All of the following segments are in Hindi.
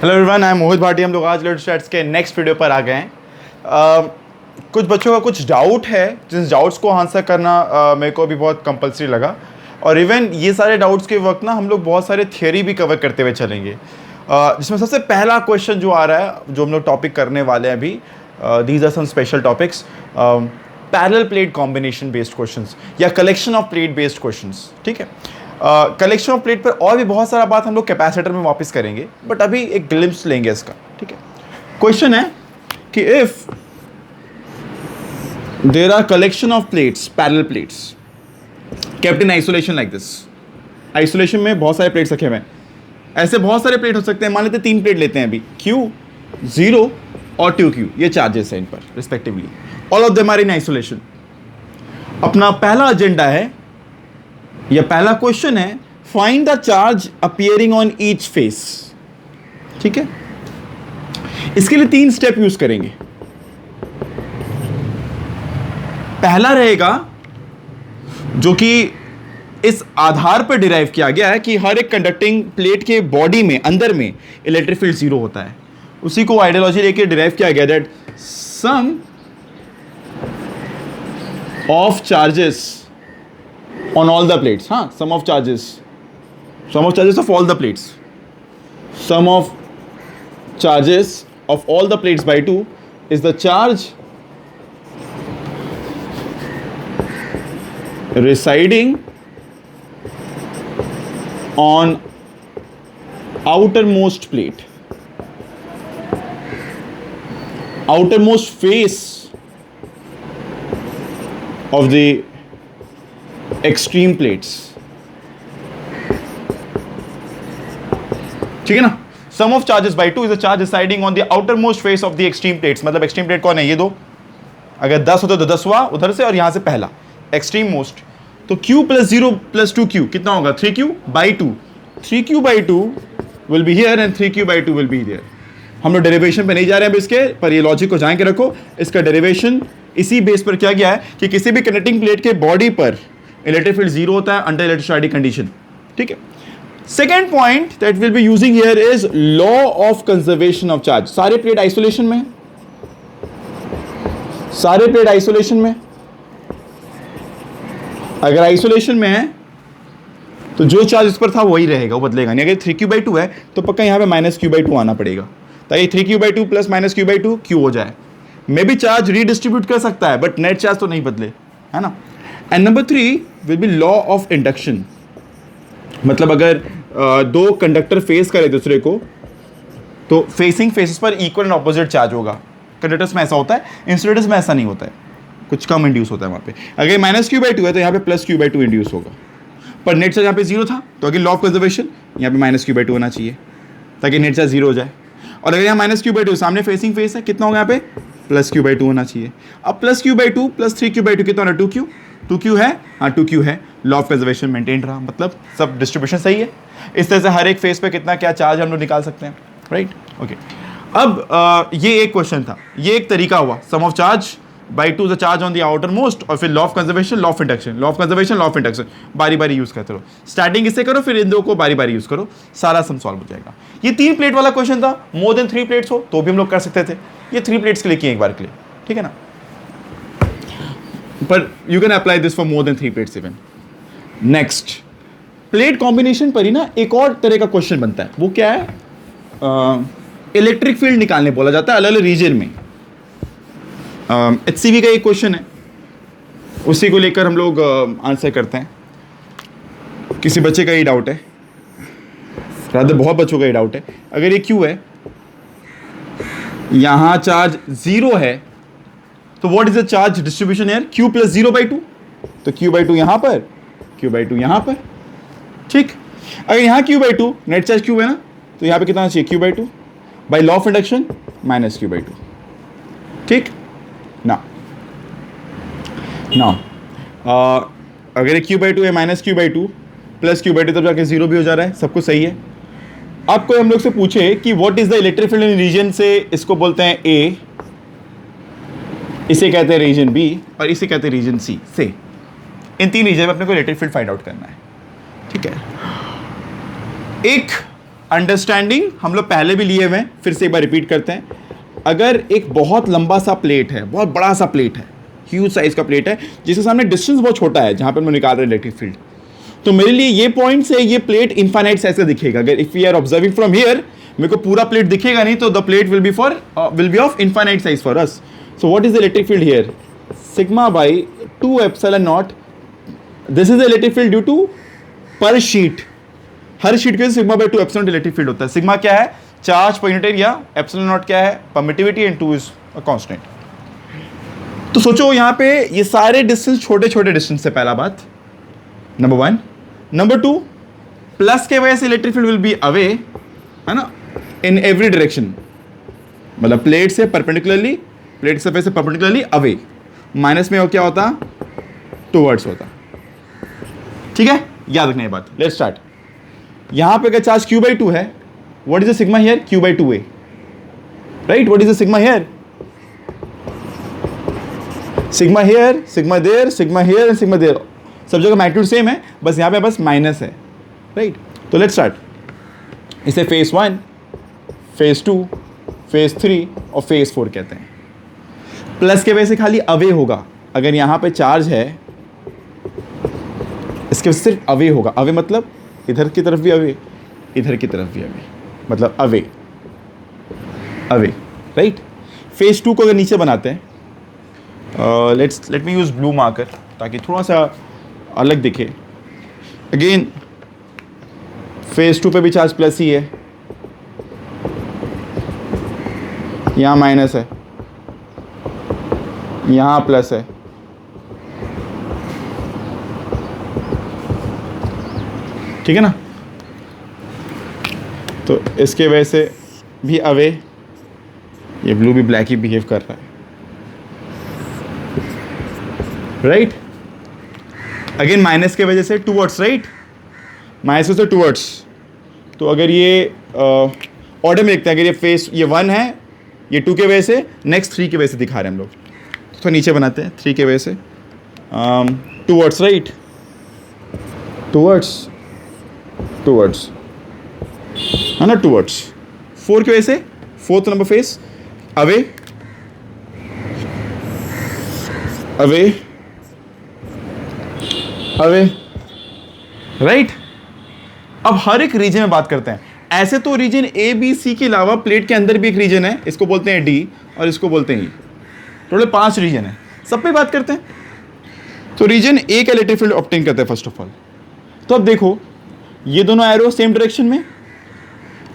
हेलो एवरीवन, आई एम मोहित भाटी। हम लोग आज इलेक्ट्रोस्टैटिक्स के नेक्स्ट वीडियो पर आ गए हैं। कुछ बच्चों का कुछ डाउट है, जिस डाउट्स को आंसर करना मेरे को भी बहुत कंपलसरी लगा। और इवन ये सारे डाउट्स के वक्त ना हम लोग बहुत सारे थियोरी भी कवर करते हुए चलेंगे, जिसमें सबसे पहला क्वेश्चन जो आ रहा है, जो हम लोग टॉपिक करने वाले हैं अभी, these are some special topics, parallel plate combination based questions या collection of plate based questions. ठीक है, कलेक्शन ऑफ प्लेट पर और भी बहुत सारा बात हम लोग कैपेसिटर में वापस करेंगे, बट अभी एक ग्लिम्स लेंगे इसका। ठीक है, क्वेश्चन है कि if there are collection of plates, parallel plates kept in isolation like this. Isolation में बहुत सारे प्लेट्स रखे हुए हैं, ऐसे बहुत सारे प्लेट हो सकते हैं। मान लेते हैं 3 प्लेट लेते हैं अभी, Q, 0 और 2Q, ये चार्जेस हैं इन पर respectively. All of them are in isolation. अपना पहला एजेंडा है या पहला क्वेश्चन है, find the charge appearing on each face. ठीक है, इसके लिए 3 स्टेप यूज करेंगे। पहला रहेगा जो कि इस आधार पर डिराइव किया गया है कि हर एक कंडक्टिंग प्लेट के बॉडी में, अंदर में इलेक्ट्रिक फील्ड 0 होता है। उसी को आइडियोलॉजी लेके डिराइव किया गया, that sum of charges on all the plates, sum of charges of all the plates, sum of charges of all the plates by 2 is the charge residing on outermost plate, outermost face of the extreme plates. ठीक है ना, sum of charges by 2 is the charge residing on the outermost face of the extreme plates. मतलब एक्सट्रीम प्लेट कौन है? ये दो। अगर 10 होते तो 10वां उधर से और यहां से पहला एक्सट्रीम मोस्ट। तो Q + 0 + 2Q कितना होगा? 3Q/2। 3Q/2 will be here and 3Q/2 will be there. हम लोग डेरिवेशन पे नहीं जा रहे हैं अब इसके, पर ये लॉजिक को जान के रखो। इसका डेरिवेशन इसी बेस पर किया गया है कि किसी भी कनेक्टिंग प्लेट के बॉडी पर इलेक्ट्रिक फील्ड 0 होता है अंडर इलेक्ट्रोस्टैटिक कंडीशन। ठीक है, second point that will be using here is law of conservation of charge. सारे प्लेट आइसोलेशन में, सारे प्लेट आइसोलेशन में। अगर आइसोलेशन में है तो जो चार्ज इस पर था वही रहेगा, वो बदलेगा नहीं। अगर 3Q/2 है तो पक्का यहां पे -Q/2 आना पड़ेगा, ताकि 3Q/2 + -Q/2 Q हो जाए। मे भी चार्ज रीडिस्ट्रीब्यूट कर सकता है, बट नेट चार्ज तो नहीं बदले, है ना। And number 3 will be law of induction. मतलब अगर दो कंडक्टर फेस करे दूसरे को, तो फेसिंग फेसेस पर इक्वल एंड ऑपोजिट चार्ज होगा। कंडक्टर्स में ऐसा होता है, इंसुलेटर्स में ऐसा नहीं होता है, कुछ कम इंड्यूस होता है वहाँ पे। अगर -Q/2 है तो यहाँ पे +Q/2 इंड्यूस होगा, पर नेट चार्ज यहाँ पे 0 था, तो अगर लॉ ऑफ कंजर्वेशन यहाँ पे -Q/2 होना चाहिए ताकि नेट चार्ज 0 हो जाए। और अगर यहाँ -Q/2 सामने फेसिंग फेस है, कितना होगा यहाँ पे? +Q/2 होना चाहिए। अब +Q/2 + 3Q/2 कितना होना? 2Q। 2Q है, हाँ 2Q है। लॉ ऑफ कंजर्वेशन मेंटेन रहा, मतलब सब डिस्ट्रीब्यूशन सही है। इस तरह से हर एक फेस पे कितना क्या चार्ज हम लोग निकाल सकते हैं, राइट। ओके, अब ये एक क्वेश्चन था, ये एक तरीका हुआ। Sum of charge by 2 the charge on the outermost, और फिर law of conservation, law of induction, law of conservation, law of induction, बारी बारी यूज करते रहो। स्टार्टिंग इससे करो, फिर इन दो को बारी बारी यूज करो, सारा सम सॉल्व हो जाएगा। ये 3 प्लेट वाला क्वेश्चन था। मोर देन 3 प्लेट्स हो तो भी हम लोग कर सकते थे। ये 3 प्लेट्स के लिए किए एक बार के लिए, ठीक है ना। पर you can apply this for more than 3 plates even. Next, plate combination पर ही ना एक और तरह का क्वेश्चन बनता है। वो क्या है? इलेक्ट्रिक फील्ड निकालने बोला जाता है अलग अलग रीजन में। HCV का एक क्वेश्चन है, उसी को लेकर हम लोग आंसर करते हैं। किसी बच्चे का ही डाउट है, रादर बहुत बच्चों का ही डाउट है। अगर ये Q है, यहां चार्ज 0 है, तो what is the charge distribution here? Q + 0/2। तो Q/2 यहां पर, Q/2 यहां पर। ठीक, अगर यहां Q/2 नेट चार्ज Q है ना, तो यहां पे कितना चाहिए? Q/2 by law of induction -Q/2। ठीक ना। अगर Q/2 है -Q/2 + Q/2, तब जाके 0 भी हो जा रहा है, सब कुछ सही है। अब कोई हम लोग से पूछे कि what is the electric field in region से, इसको बोलते हैं A, इसे कहते हैं रीजन B, और इसे कहते हैं रीजन C से। इन 3 रीजन में अपने को इलेक्ट्रिक फील्ड फाइंड आउट करना है। ठीक है, एक अंडरस्टैंडिंग हम लोग पहले भी लिए हुए हैं, फिर से एक बार रिपीट करते हैं। अगर एक बहुत लंबा सा प्लेट है, बहुत बड़ा सा प्लेट है, ह्यूज साइज का प्लेट है, जिसके सामने डिस्टेंस बहुत छोटा है जहां पर मैं निकाल रहा हूं इलेक्ट्रिक फील्ड, तो मेरे लिए ये पॉइंट से ये प्लेट इनफाइनाइट साइज का दिखेगा। अगर if we are observing from here, मेरे को पूरा प्लेट दिखेगा नहीं, तो the plate will be of infinite size for us. So what is the electric field here? Sigma by 2 epsilon naught. This is the electric field due to per sheet. हर शीट के sigma by 2 epsilon electric field होता है। सिग्मा क्या है? Charge per unit area, epsilon not क्या है? Permittivity, and 2 is a constant. तो सोचो यहाँ पे ये सारे डिस्टेंस छोटे छोटे डिस्टेंस है, पहला बात, नंबर 1। नंबर 2, प्लस के वजह से electric field will be away, है ना, इन एवरी डायरेक्शन, मतलब प्लेट से परपेंडिकुलरली, प्लेट सरफेस से परपेंडिकुलरली अवे। माइनस में वो क्या होता? टुवर्ड्स होता। ठीक है, याद रखना ये बात। Let's start. यहां पे अगर चार्ज q/2 है, what is the sigma here? q/2a, right? What is the sigma here? Sigma here, sigma there, sigma here and sigma there, सब जगह मैग्नीट्यूड सेम है, बस यहां पे बस माइनस है, राइट? तो लेट्स स्टार्ट। इसे फेज 1, फेज 2, फेज 3 और फेज 4 कहते हैं। प्लस के वजह से खाली अवे होगा। अगर यहां पे चार्ज है, इसके वजह से सिर्फ अवे होगा। अवे मतलब इधर की तरफ भी अवे, इधर की तरफ भी अवे, मतलब अवे अवे, राइट? फेज 2 को अगर नीचे बनाते हैं, let me use blue marker ताकि थोड़ा सा अलग दिखे। अगेन फेज 2 पे भी चार्ज प्लस ही है, यहाँ माइनस है, यहाँ प्लस है, ठीक है ना? तो इसके वजह से भी अवे, ये ब्लू भी ब्लैक ही बिहेव कर रहा है, राइट? अगेन माइनस के वजह से टूवर्ड्स, राइट? माइनस से टूवर्ड्स। तो अगर ये ऑर्डर में लिखते हैं, अगर ये फेस ये 1 है, ये 2 के वजह से, नेक्स्ट 3 के वजह से दिखा रहे हैं हम लोग। तो नीचे बनाते हैं 3 के वजह से, टूवर्ड्स, राइट? टूवर्ड्स, टूवर्ड्स, है ना, टूवर्ड्स। 4 की वजह से, 4th number face away, away, away, right? अब हर एक रीजन में बात करते हैं। ऐसे तो रीजन ए बी सी के अलावा प्लेट के अंदर भी एक रीजन है, इसको बोलते हैं डी और इसको बोलते हैं ई। टोटल 5 रीजन है, सब पे बात करते हैं। तो रीजन ए का इलेक्ट्रिक फील्ड ऑब्टेन करते हैं फर्स्ट ऑफ ऑल। तो अब देखो, ये दोनों एरो सेम डायरेक्शन में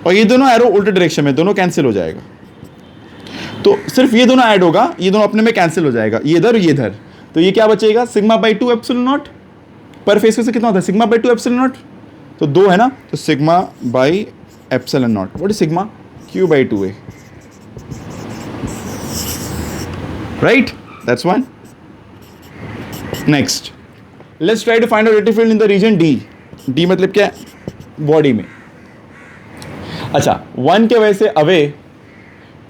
और ये दोनों एरो उल्टे डायरेक्शन में, दोनों कैंसिल हो जाएगा। तो सिर्फ ये दोनों ऐड होगा, ये दोनों अपने में कैंसिल हो जाएगा, ये इधर ये इधर। तो ये क्या बचेगा? Sigma by 2 epsilon naught. पर फेस से कितना होता है? Sigma by 2 epsilon naught. तो 2 है ना, तो sigma by epsilon naught. What is sigma? q/2a, right? That's one. Next, let's try to find out electric field in the region D. D मतलब क्या? बॉडी में। अच्छा, 1 के वजह से अवे,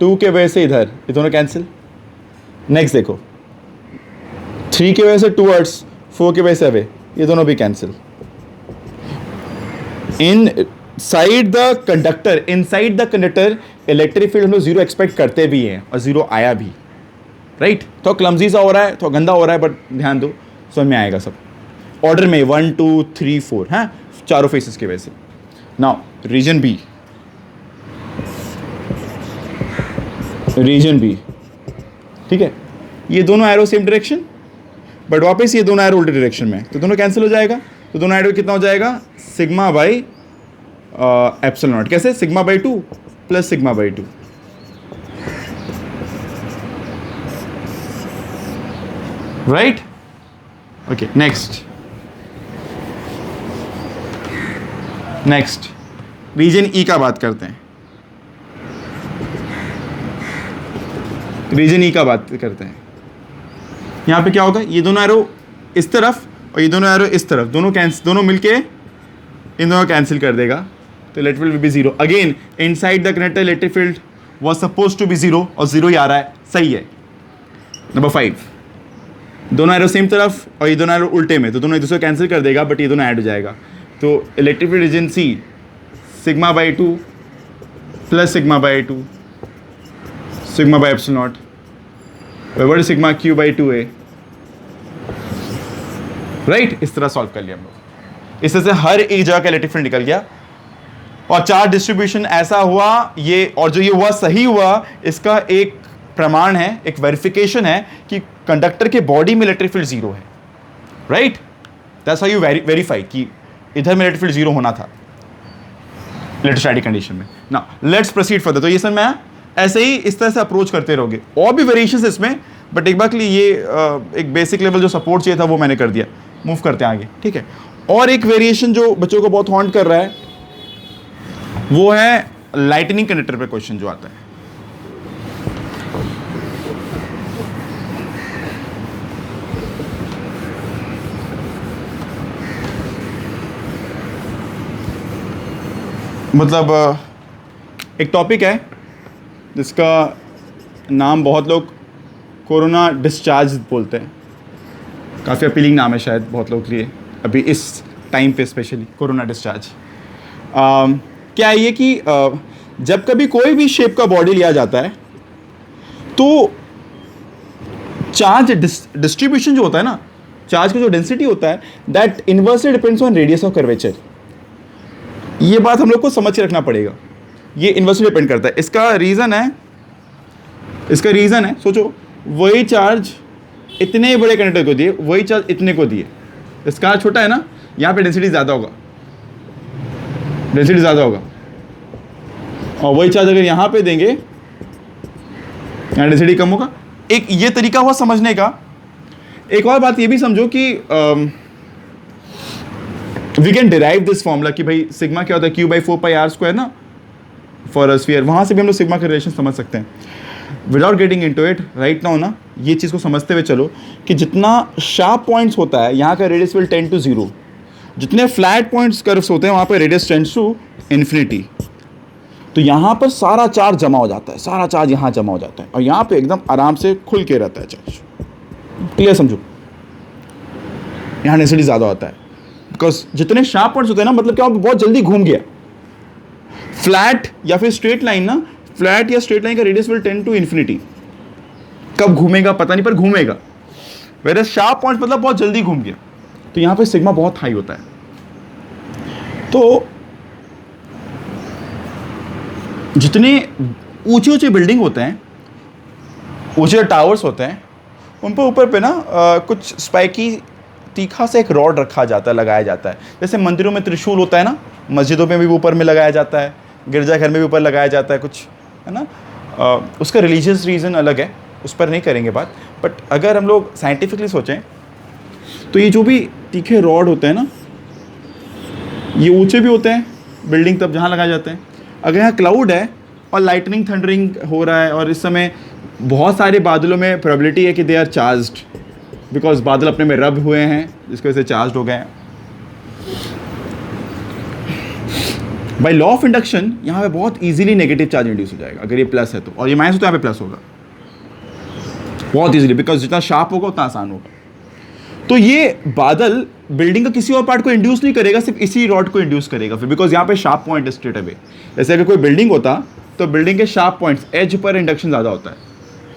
2 के वजह से इधर, ये दोनों कैंसिल। नेक्स्ट देखो, 3 के वजह से टूवर्ड्स, 4 के वजह से अवे, ये दोनों भी cancel. Inside the conductor, inside the conductor electric field हम लोग 0 एक्सपेक्ट करते भी हैं और 0 आया भी, राइट? तो क्लमजी सा हो रहा है, तो गंदा हो रहा है, बट ध्यान दो, समझ में आएगा सब। ऑर्डर में 1 2 3 4, हाँ, चारों फेसेस की वजह से। Now region B, region B, ठीक है? ये दोनों एरो सेम डायरेक्शन, बट वापस ये दोनों एरो उल्टे डायरेक्शन में, तो दोनों कैंसिल हो जाएगा। तो दोनों एरो कितना हो जाएगा? Sigma by epsilon naught. कैसे? Sigma by 2 plus sigma by 2, right? Okay, next, next region E का बात करते हैं। रीजन ई का बात करते हैं। यहाँ पे क्या होगा? ये दोनों एरो इस तरफ और ये दोनों एरो इस तरफ, दोनों मिलके इन दोनों कैंसिल कर देगा, तो electric field will be 0। Again inside the conductor electric field was suppose to be 0 और 0 ही आ रहा है, सही है। नंबर 5, दोनों एरो सेम तरफ और ये दोनों एरो उल्टे में, तो दोनों एक दूसरे को कैंसिल कर देगा, बट ये दोनों ऐड हो जाएगा। तो electric field region C, sigma by 2 plus sigma by 2 sigma by epsilon naught बराबर sigma q by 2a, right. इस तरह सॉल्व कर लिया हम लोग। इस तरह से हर एक जगह का इलेक्ट्रिक फील्ड निकल गया और चार्ज डिस्ट्रीब्यूशन ऐसा हुआ ये, और जो ये हुआ सही हुआ, इसका एक प्रमाण है, एक वेरिफिकेशन है कि कंडक्टर के बॉडी में इलेक्ट्रिक फील्ड जीरो है, right. That's how you verify कि इधर में इलेक्ट्रिक फील्ड जीरो होना था इलेक्ट्रोस्टैटिक कंडीशन में। Now let's proceed further. तो ये सर मैं ऐसे ही इस तरह से अप्रोच करते रहोगे, और भी वेरिएशंस इसमें, बट एक बार के लिए ये एक बेसिक लेवल जो सपोर्ट चाहिए था वो मैंने कर दिया। मूव करते हैं आगे, ठीक है। और एक वेरिएशन जो बच्चों को बहुत हॉन्ट कर रहा है वो है लाइटनिंग कंडक्टर पे क्वेश्चन जो आता है। मतलब एक टॉपिक है जिसका नाम बहुत लोग कोरोना डिस्चार्ज बोलते हैं। काफ़ी अपीलिंग नाम है शायद बहुत लोगों के लिए अभी इस टाइम पे, स्पेशली कोरोना डिस्चार्ज। क्या है ये कि जब कभी कोई भी शेप का बॉडी लिया जाता है तो चार्ज डिस्ट्रीब्यूशन जो होता है ना, चार्ज का जो डेंसिटी होता है, that inversely depends on radius of curvature. ये बात हम लोग को समझ के रखना पड़ेगा, ये इनवर्सली डिपेंड करता है। इसका रीज़न है, सोचो वही चार्ज इतने बड़े कंडक्टर को दिए, वही चार्ज इतने को दिए, इसका छोटा है ना, यहाँ पे डेंसिटी ज़्यादा होगा, और वही चार्ज अगर यहाँ पे देंगे, यहाँ डेंसिटी कम होगा। एक ये तरीका हुआ समझने का। एक और बात ये भी समझो कि we can derive this formula कि भाई सिग्मा क्या होता है, क्यू बाई 4πr² ना फॉर अ स्फीयर। वहाँ से भी हम लोग सिग्मा का रिलेशन समझ सकते हैं without getting into it right now ना। ये चीज़ को समझते हुए चलो कि जितना शार्प पॉइंट्स होता है यहाँ का रेडियस विल टेंड टू 0, जितने फ्लैट पॉइंट्स कर्व्स होते हैं वहाँ पर रेडियस टेंड्स टू इन्फिनिटी। तो यहाँ पर सारा चार्ज जमा हो जाता है, सारा चार्ज यहाँ जमा हो जाता है, और यहाँ पे एकदम आराम से खुल के रहता है चार्ज। क्लियर समझो, यहाँ डेंसिटी ज़्यादा होता है बिकॉज जितने शार्प पॉइंट्स होते हैं ना, मतलब क्या बहुत जल्दी घूम गया। फ्लैट या फिर स्ट्रेट लाइन ना, फ्लैट या स्ट्रेट लाइन का radius will tend to infinity. कब घूमेगा पता नहीं, पर घूमेगा। वेयर शार्प पॉइंट मतलब बहुत जल्दी घूम गया, तो यहाँ पे सिग्मा बहुत हाई होता है। तो जितने ऊंचे ऊंचे बिल्डिंग होते हैं, ऊंचे टावर्स होते हैं, उन पर ऊपर पे ना कुछ स्पाइकी तीखा से एक रॉड रखा जाता है, लगाया जाता है। जैसे मंदिरों में त्रिशूल होता है ना, मस्जिदों में भी ऊपर में लगाया जाता है, गिरजाघर में भी ऊपर लगाया जाता है कुछ, है ना। उसका रिलीजियस रीज़न अलग है, उस पर नहीं करेंगे बात। बट अगर हम लोग साइंटिफिकली सोचें तो ये जो भी तीखे रॉड होते हैं ना, ये ऊंचे भी होते हैं बिल्डिंग तब जहाँ लगाए जाते हैं। अगर यहाँ क्लाउड है और लाइटनिंग थंडरिंग हो रहा है और इस समय बहुत सारे बादलों में प्रोबेबिलिटी है कि दे आर चार्ज्ड, बिकॉज बादल अपने में रब हुए हैं जिसकी वजह से चार्ज हो गए हैं। बाय लॉ ऑफ इंडक्शन यहाँ पे बहुत इजीली नेगेटिव चार्ज इंड्यूस हो जाएगा अगर ये प्लस है तो, और ये माइनस हो तो यहाँ पे प्लस होगा बहुत इजीली, बिकॉज जितना शार्प होगा उतना आसान होगा। तो ये बादल बिल्डिंग का किसी और पार्ट को इंड्यूस नहीं करेगा, सिर्फ इसी रॉड को इंड्यूस करेगा फिर, बिकॉज यहाँ पे शार्प पॉइंट है स्ट्रेट अवे। जैसे अगर कोई बिल्डिंग होता तो बिल्डिंग के शार्प पॉइंट्स एज पर इंडक्शन ज़्यादा होता है,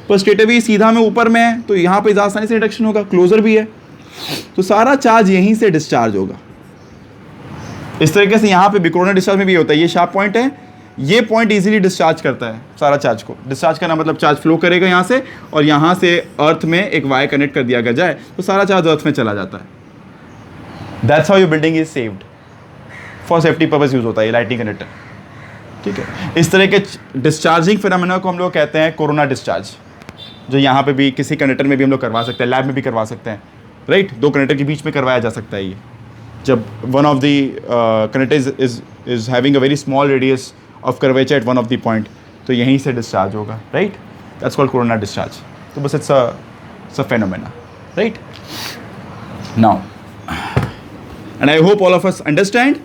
पर स्ट्रेट अवे सीधा में ऊपर में है तो यहाँ पे ज़्यादा आसानी से इंडक्शन होगा, क्लोजर भी है, तो सारा चार्ज यहीं से डिस्चार्ज होगा। इस तरीके से यहाँ पे भी कोरोना डिस्चार्ज में भी होता है, ये शार्प पॉइंट है, ये पॉइंट इजीली डिस्चार्ज करता है सारा चार्ज को। डिस्चार्ज करना मतलब चार्ज फ्लो करेगा यहाँ से, और यहाँ से अर्थ में एक वायर कनेक्ट कर दिया जाए तो सारा चार्ज अर्थ में चला जाता है। That's how your building is saved, for safety purpose use होता है ये लाइटनिंग कनेक्टर, ठीक है। इस तरह के डिस्चार्जिंग फिनोमेना को हम लोग कहते हैं कोरोना डिस्चार्ज, जो यहाँ पे भी किसी कनेक्टर में भी हम लोग करवा सकते हैं, लैब में भी करवा सकते हैं, राइट। दो कनेक्टर के बीच में करवाया जा सकता है ये, जब one of the connector is having a very small radius of curvature at one of the point, तो यहीं से डिस्चार्ज होगा, right. That's called corona discharge. तो बस it's a phenomena, right. Now and I hope all of us understand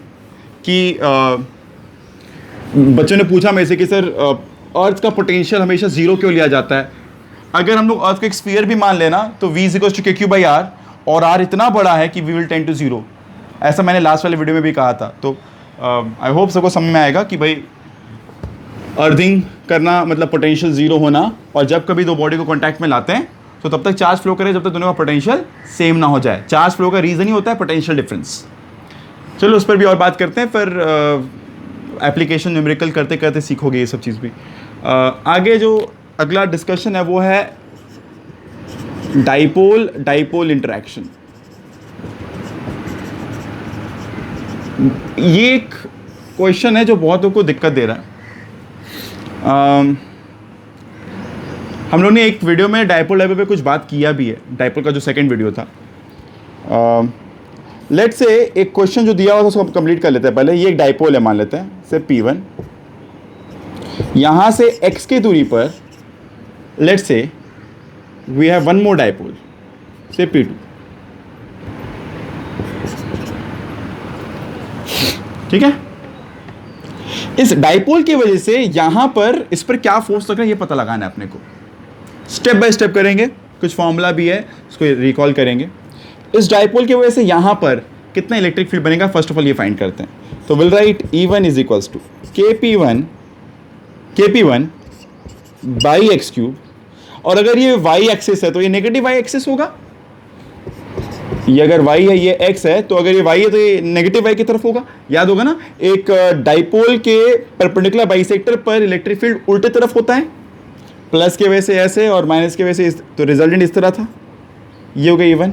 कि बच्चों ने पूछा मेरे से कि सर अर्थ का पोटेंशियल हमेशा जीरो क्यों लिया जाता है। अगर हम लोग अर्थ को एक स्फीयर भी मान लेना तो v इक्वल्स टू KQ/R, और r इतना बड़ा है कि v will tend to zero, ऐसा मैंने लास्ट वाले वीडियो में भी कहा था। तो आई होप सबको समझ में आएगा कि भाई अर्थिंग करना मतलब पोटेंशियल जीरो होना, और जब कभी दो बॉडी को कॉन्टैक्ट में लाते हैं तो तब तक चार्ज फ्लो करे जब तक दोनों का पोटेंशियल सेम ना हो जाए। चार्ज फ्लो का रीज़न ही होता है पोटेंशियल डिफरेंस। चलो उस पर भी और बात करते हैं, फिर एप्लीकेशन न्यूमेरिकल करते करते सीखोगे ये सब चीज़ भी। आगे जो अगला डिस्कशन है वो है डाइपोल डाइपोल इंटरेक्शन। ये एक क्वेश्चन है जो बहुतों को दिक्कत दे रहा है। हम लोगों ने एक वीडियो में डाइपोल डाइपोल पे कुछ बात किया भी है, डाइपोल का जो सेकंड वीडियो था। लेट से एक क्वेश्चन जो दिया हुआ था उसको हम कंप्लीट कर लेते हैं पहले। ये एक डाइपोल है, मान लेते हैं से P1, यहाँ से x की दूरी पर लेट से we have one more dipole से P2। ठीक है, इस डाइपोल की वजह से यहां पर इस पर क्या फोर्स लग रहा है ये पता लगाना है अपने को। स्टेप बाय स्टेप करेंगे, कुछ फॉर्मूला भी है उसको रिकॉल करेंगे। इस डाइपोल की वजह से यहां पर कितना इलेक्ट्रिक फील्ड बनेगा फर्स्ट ऑफ ऑल ये फाइंड करते हैं। तो will write E1 is equals to KP1 by x cube, और अगर ये y एक्सिस है तो ये नेगेटिव y एक्सिस होगा। ये अगर y है ये x है, तो अगर ये y है तो ये नेगेटिव y की तरफ होगा। याद होगा ना, एक डाइपोल के परपेंडिकुलर बाइसेक्टर पर इलेक्ट्रिक फील्ड उल्टे तरफ होता है, प्लस के वजह से ऐसे और माइनस के वजह से तो रिजल्टेंट इस तरह था। ये हो गया E1,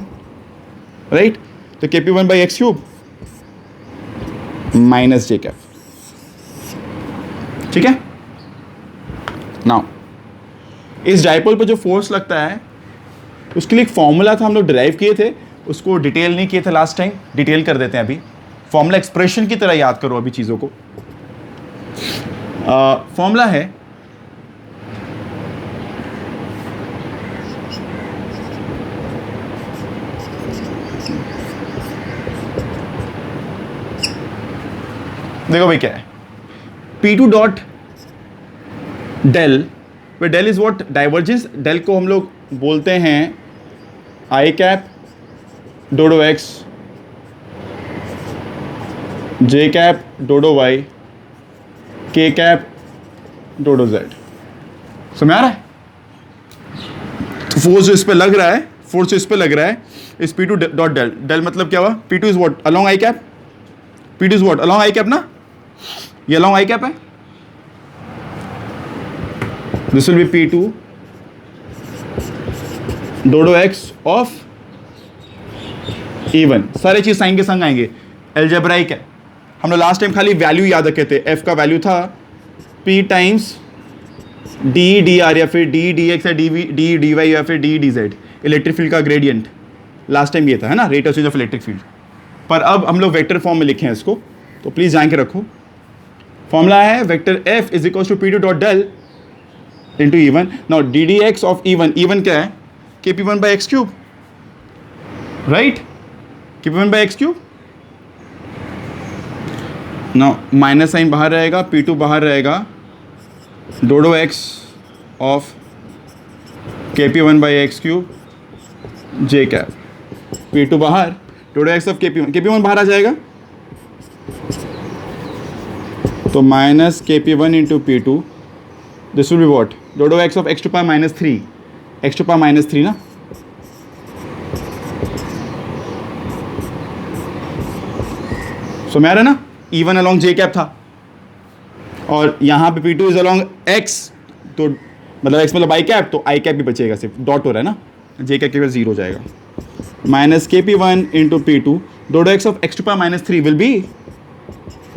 राइट। तो KP1 by x cube minus J cap. ठीक है, नाउ इस डाइपोल पर जो फोर्स लगता है उसके लिए एक फॉर्मूला था, हम लोग डिराइव किए थे, उसको डिटेल नहीं किए थे लास्ट टाइम, डिटेल कर देते हैं अभी। फॉर्मूला एक्सप्रेशन की तरह याद करो अभी चीज़ों को। फॉर्मूला है देखो भाई क्या है, P2 dot del, where del is what, divergence. डेल को हम लोग बोलते हैं आई कैप डोडो एक्स, जे कैप डोडो वाई, के कैप डोडो जेड। समझ आ रहा है? फोर्स जो इस पे लग रहा है, फोर्स जो इस पे लग रहा है इस P2 डॉट डेल, डेल मतलब क्या हुआ, P2 is what along i cap, P2 is what along i cap ना, ये अलोंग आई कैप है। दिस विल बी P2 डोडो एक्स ऑफ E1। सारे चीज साइन के संग आएंगे, एल्जेब्राइक है। हम लोग लास्ट टाइम खाली वैल्यू याद रखे थे, F का वैल्यू था P times D D R या फिर डी डी एक्स या डी डी वाई या फिर D D Z, electric field का ग्रेडियंट। लास्ट टाइम ये था, है ना, rate of change of electric field. पर अब हम लोग वेक्टर फॉर्म में लिखे हैं इसको, तो प्लीज जान के रखो। फॉर्मूला है vector F is equal to P2 dot del into E1। Now d d x of E1 क्या है, KP1 by x cube, right, KP1 by x cube. Now minus sine बाहर रहेगा, P2 बाहर रहेगा, डोडो x of KP1 by x cube j cap, P2 बाहर, डोडो एक्स ऑफ KP1 बाहर आ जाएगा, तो minus KP1 into P2, this will be what, डोडो x of x to power minus three, x to power minus three ना, सो मैं आ रहा ना, E1 अलॉन्ग जे कैप था और यहाँ पे P2 इज अलॉन्ग x, तो मतलब x मतलब आई कैप, तो आई कैप भी बचेगा, सिर्फ डॉट हो रहा है ना, जे कैप केवल जीरो हो जाएगा। माइनस KP1 इंटू P2 डोडो x of x to power minus three will be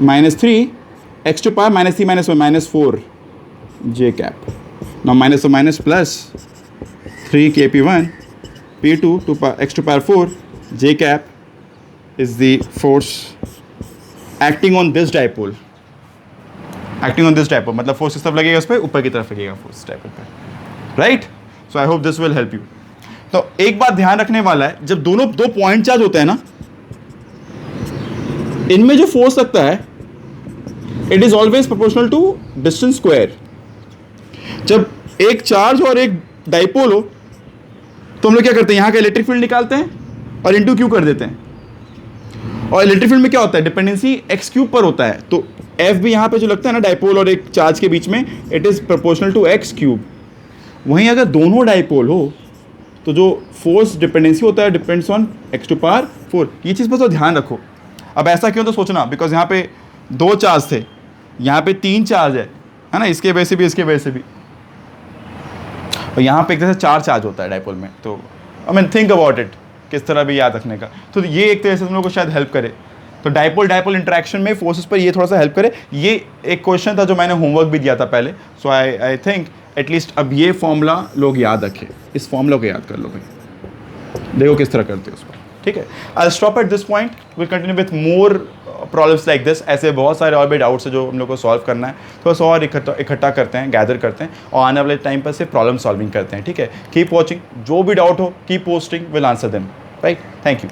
minus three x to power minus three minus one minus four j cap. Now minus तो minus plus 3 KP1 P2 two x to power 4 j cap is the force acting on this dipole, acting on this dipole मतलब फोर्स किस तरफ लगेगा, उस पर ऊपर की तरफ लगेगा फोर्स डाइपोल पे, right. So I hope this will help you. तो एक बात ध्यान रखने वाला है, जब दोनों दो पॉइंट चार्ज होते हैं ना, इनमें जो फोर्स लगता है it is always proportional to distance square. जब एक चार्ज और एक डाइपोल हो तो हम लोग क्या करते हैं, यहाँ का इलेक्ट्रिक फील्ड निकालते हैं और इंटू क्यू कर देते हैं, और इलेक्ट्रिक फील्ड में क्या होता है, डिपेंडेंसी एक्स क्यूब पर होता है, तो एफ भी यहाँ पे जो लगता है ना डाइपोल और एक चार्ज के बीच में, it is proportional to X cube. वहीं अगर दोनों डाइपोल हो तो जो फोर्स डिपेंडेंसी होता है depends on X to power 4। ये चीज़ बस तो ध्यान रखो। अब ऐसा क्यों तो सोचना, बिकॉज यहाँ पे 2 चार्ज थे, यहाँ पे 3 चार्ज है ना, इसके वजह से भी इसके वजह से भी, और यहाँ पे एक तरह से 4 चार्ज होता है डाइपोल में। तो I mean think about it, किस तरह भी याद रखने का। तो ये एक तरह से तुम लोग को शायद हेल्प करे। तो डाइपोल डाइपोल इंटरेक्शन में फोर्सेस पर ये थोड़ा सा हेल्प करे। ये एक क्वेश्चन था जो मैंने होमवर्क भी दिया था पहले, सो आई थिंक एटलीस्ट अब ये फॉर्मूला लोग याद रखें, इस फॉर्मूला को याद कर लो भाई, देखो किस तरह करते हो उसको, ठीक है। I stop at this point, will continue with more problems like this. ऐसे बहुत सारे और भी डाउट्स है जो हम लोग को सॉल्व करना है, थोड़ा सा और इकट्ठा करते हैं, गैदर करते हैं, और आने वाले टाइम पर से प्रॉब्लम सॉल्विंग करते हैं, ठीक है। कीप वॉचिंग, जो भी डाउट हो keep posting, will answer them, right. Thank you.